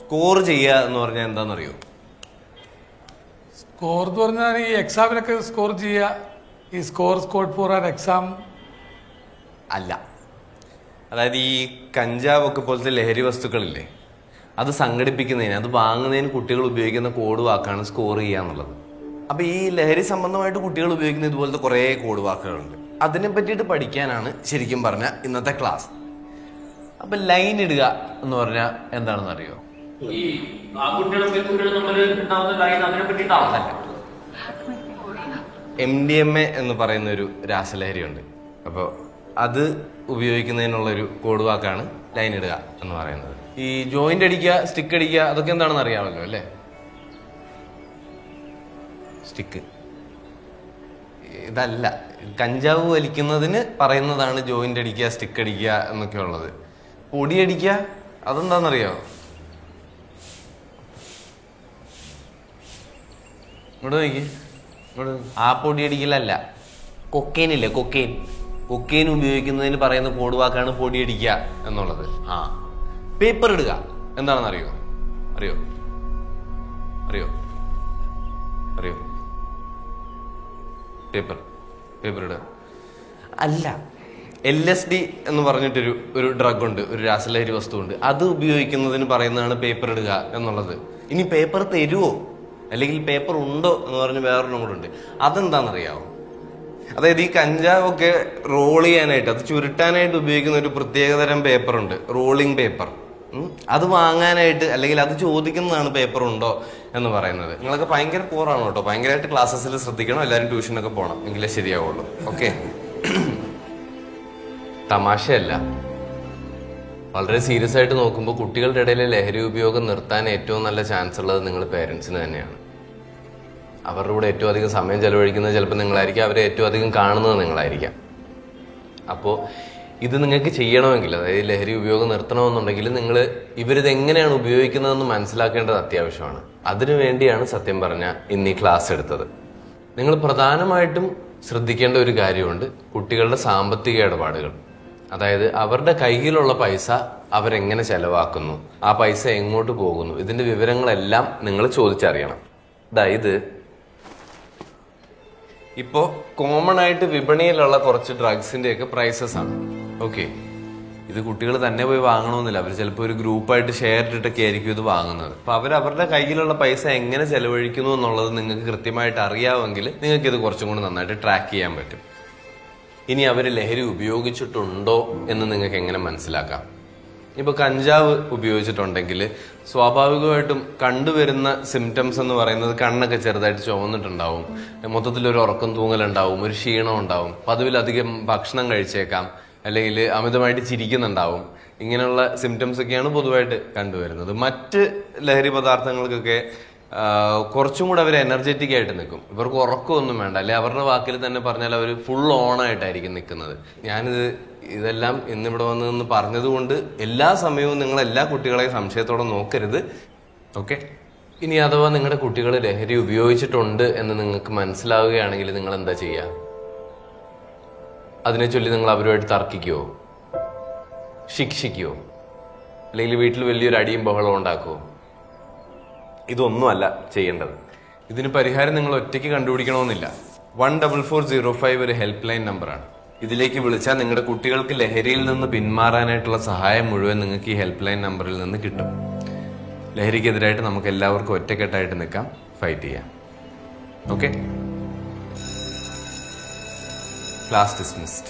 Score ചെയ്യുക എന്ന് പറഞ്ഞാൽ എന്താണെന്നറിയോ? സ്കോർ എന്ന് പറഞ്ഞാൽ ഈ എക്സാമിനൊക്കെ സ്കോർ ചെയ്യുക, ഈ സ്കോർഡ് ഫോർ ആൻ എക്സാം അല്ല. അതായത് ഈ കഞ്ചാവൊക്കെ പോലത്തെ ലഹരി വസ്തുക്കളില്ലേ, അത് സംഘടിപ്പിക്കുന്നതിന്, അത് വാങ്ങുന്നതിന് കുട്ടികൾ ഉപയോഗിക്കുന്ന കോഡ് വാക്കാണ് സ്കോർ ചെയ്യുക എന്നുള്ളത്. അപ്പൊ ഈ ലഹരി സംബന്ധമായിട്ട് കുട്ടികൾ ഉപയോഗിക്കുന്ന ഇതുപോലത്തെ കുറേ കോഡ് വാക്കുകളുണ്ട്. അതിനെ പറ്റിയിട്ട് പഠിക്കാനാണ് ശരിക്കും പറഞ്ഞ ഇന്നത്തെ ക്ലാസ്. അപ്പൊ ലൈൻ ഇടുക എന്ന് പറഞ്ഞാൽ എന്താണെന്ന് അറിയോ? MDMA എന്ന് പറയുന്ന ഒരു രാസലഹരി ഉണ്ട്. അപ്പോൾ അത് ഉപയോഗിക്കുന്നതിനുള്ള ഒരു കോഡ് വാക്കാണ് ലൈൻ ഇടുക എന്ന് പറയുന്നത്. ഈ ജോയിന്റ് അടിക്കുക, സ്റ്റിക്ക് അടിക്കുക, അതൊക്കെ എന്താണെന്ന് അറിയാമല്ലോ അല്ലേ? സ്റ്റിക്ക് ഇതല്ല. കഞ്ചാവ് വലിക്കുന്നതിന് പറയുന്നതാണ് ജോയിന്റ് അടിക്കുക, സ്റ്റിക്ക് അടിക്കുക എന്നൊക്കെ ഉള്ളത്. പൊടി അടിക്കുക അതെന്താണെന്നറിയോ? ഇവിടെ നോക്കി, ആ പൊടി അടിക്കലല്ല, കൊക്കെയിൻ ഇല്ലേ, കൊക്കെയിൻ ഉപയോഗിക്കുന്നതിന് പറയുന്ന കോഡ് വാക്കാണ് പൊടി അടിക്കുക എന്നുള്ളത്. പേപ്പർ ഇടുക എന്താണെന്ന് അറിയോ? അറിയോ അറിയോ അറിയോ പേപ്പർ ഇടുക അല്ല. LSD എന്ന് പറഞ്ഞിട്ടൊരു ഡ്രഗ് ഉണ്ട്, ഒരു രാസലഹരി വസ്തുണ്ട്. അത് ഉപയോഗിക്കുന്നതിന് പറയുന്നതാണ് പേപ്പർ ഇടുക എന്നുള്ളത്. ഇനി പേപ്പർ തരുവോ അല്ലെങ്കിൽ പേപ്പർ ഉണ്ടോ എന്ന് പറഞ്ഞ് വേറൊരെണ്ണം കൂടെ ഉണ്ട്. അതെന്താണെന്നറിയാവോ? അതായത് ഈ കഞ്ചാവൊക്കെ റോൾ ചെയ്യാനായിട്ട്, അത് ചുരുട്ടാനായിട്ട് ഉപയോഗിക്കുന്ന ഒരു പ്രത്യേകതരം പേപ്പറുണ്ട്, റോളിംഗ് പേപ്പർ. അത് വാങ്ങാനായിട്ട് അല്ലെങ്കിൽ അത് ചോദിക്കുന്നതാണ് പേപ്പർ ഉണ്ടോ എന്ന് പറയുന്നത്. നിങ്ങളൊക്കെ ഭയങ്കര പോറാണ് കേട്ടോ, ഭയങ്കരമായിട്ട് ക്ലാസ്സസിൽ ശ്രദ്ധിക്കണം. എല്ലാവരും ട്യൂഷനൊക്കെ പോകണം, എങ്കിലേ ശരിയാവുള്ളൂ. ഓക്കെ, തമാശയല്ല. വളരെ സീരിയസ് ആയിട്ട് നോക്കുമ്പോൾ കുട്ടികളുടെ ഇടയിലെ ലഹരി ഉപയോഗം നിർത്താൻ ഏറ്റവും നല്ല ചാൻസ് ഉള്ളത് നിങ്ങൾ പേരൻസിന് തന്നെയാണ്. അവരുടെ കൂടെ ഏറ്റവും അധികം സമയം ചെലവഴിക്കുന്നത് ചിലപ്പോൾ നിങ്ങളായിരിക്കാം, അവരെ ഏറ്റവും അധികം കാണുന്നത് നിങ്ങളായിരിക്കാം. അപ്പോൾ ഇത് നിങ്ങൾക്ക് ചെയ്യണമെങ്കിൽ, അതായത് ലഹരി ഉപയോഗം നിർത്തണമെന്നുണ്ടെങ്കിൽ നിങ്ങൾ ഇവരിത് എങ്ങനെയാണ് ഉപയോഗിക്കുന്നതെന്ന് മനസ്സിലാക്കേണ്ടത് അത്യാവശ്യമാണ്. അതിനു വേണ്ടിയാണ് സത്യം പറഞ്ഞാൽ ഇന്ന് ഈ ക്ലാസ് എടുത്തത്. നിങ്ങൾ പ്രധാനമായിട്ടും ശ്രദ്ധിക്കേണ്ട ഒരു കാര്യമുണ്ട്, കുട്ടികളുടെ സാമ്പത്തിക ഇടപാടുകൾ. അതായത് അവരുടെ കയ്യിലുള്ള പൈസ അവരെങ്ങനെ ചെലവാക്കുന്നു, ആ പൈസ എങ്ങോട്ട് പോകുന്നു, ഇതിന്റെ വിവരങ്ങളെല്ലാം നിങ്ങൾ ചോദിച്ചറിയണം. അതായത് ഇപ്പോ കോമൺ ആയിട്ട് വിപണിയിലുള്ള കുറച്ച് ഡ്രഗ്സിന്റെ ഒക്കെ പ്രൈസസ് ആണ്. ഓക്കെ, ഇത് കുട്ടികൾ തന്നെ പോയി വാങ്ങണമെന്നില്ല, അവർ ചിലപ്പോൾ ഒരു ഗ്രൂപ്പായിട്ട് ഷെയർ ഇട്ടിട്ടൊക്കെ ആയിരിക്കും ഇത് വാങ്ങുന്നത്. അപ്പൊ അവരുടെ കയ്യിലുള്ള പൈസ എങ്ങനെ ചെലവഴിക്കുന്നു എന്നുള്ളത് നിങ്ങൾക്ക് കൃത്യമായിട്ട് അറിയാമെങ്കിൽ നിങ്ങൾക്ക് ഇത് കുറച്ചും കൂടി നന്നായിട്ട് ട്രാക്ക് ചെയ്യാൻ പറ്റും. ഇനി അവർ ലഹരി ഉപയോഗിച്ചിട്ടുണ്ടോ എന്ന് നിങ്ങൾക്ക് എങ്ങനെ മനസ്സിലാക്കാം? ഇപ്പൊ കഞ്ചാവ് ഉപയോഗിച്ചിട്ടുണ്ടെങ്കിൽ സ്വാഭാവികമായിട്ടും കണ്ടുവരുന്ന സിംറ്റംസ് എന്ന് പറയുന്നത് കണ്ണൊക്കെ ചെറുതായിട്ട് ചുവന്നിട്ടുണ്ടാവും, മൊത്തത്തിലൊരു ഉറക്കം തൂങ്ങലുണ്ടാവും, ഒരു ക്ഷീണം ഉണ്ടാവും, പതിവിലധികം ഭക്ഷണം കഴിച്ചേക്കാം, അല്ലെങ്കിൽ അമിതമായിട്ട് ചിരിക്കുന്നുണ്ടാവും. ഇങ്ങനെയുള്ള സിംറ്റംസ് ഒക്കെയാണ് പൊതുവായിട്ട് കണ്ടുവരുന്നത്. മറ്റ് ലഹരി പദാർത്ഥങ്ങൾക്കൊക്കെ കുറച്ചും കൂടെ അവർ എനർജറ്റിക് ആയിട്ട് നിൽക്കും. ഇവർക്ക് ഉറക്കമൊന്നും വേണ്ട, അല്ലെ അവരുടെ വാക്കിൽ തന്നെ പറഞ്ഞാൽ അവർ ഫുൾ ഓൺ ആയിട്ടായിരിക്കും നിൽക്കുന്നത്. ഇതെല്ലാം ഇന്നിവിടെ വന്ന് പറഞ്ഞതുകൊണ്ട് എല്ലാ സമയവും നിങ്ങൾ എല്ലാ കുട്ടികളെയും സംശയത്തോടെ നോക്കരുത്. ഓക്കെ, ഇനി അഥവാ നിങ്ങളുടെ കുട്ടികൾ ലഹരി ഉപയോഗിച്ചിട്ടുണ്ട് എന്ന് നിങ്ങൾക്ക് മനസ്സിലാവുകയാണെങ്കിൽ നിങ്ങൾ എന്താ ചെയ്യുക? അതിനെ ചൊല്ലി നിങ്ങൾ അവരുമായിട്ട് തർക്കിക്കുവോ, ശിക്ഷിക്കുവോ, അല്ലെങ്കിൽ വീട്ടിൽ വലിയൊരു അടിയും ബഹളവും ഉണ്ടാക്കുവോ? ഇതൊന്നുമല്ല ചെയ്യേണ്ടത്. ഇതിന് പരിഹാരം നിങ്ങൾ ഒറ്റയ്ക്ക് കണ്ടുപിടിക്കണമെന്നില്ല. 14405 ഒരു ഹെൽപ്പ് ലൈൻ നമ്പറാണ്. ഇതിലേക്ക് വിളിച്ചാൽ നിങ്ങളുടെ കുട്ടികൾക്ക് ലഹരിയിൽ നിന്ന് പിന്മാറാനായിട്ടുള്ള സഹായം മുഴുവൻ നിങ്ങൾക്ക് ഈ ഹെൽപ്പ് ലൈൻ നമ്പറിൽ നിന്ന് കിട്ടും. ലഹരിക്കെതിരായിട്ട് നമുക്ക് എല്ലാവർക്കും ഒറ്റക്കെട്ടായിട്ട് നിൽക്കാം, ഫൈറ്റ് ചെയ്യാം. Okay, class dismissed.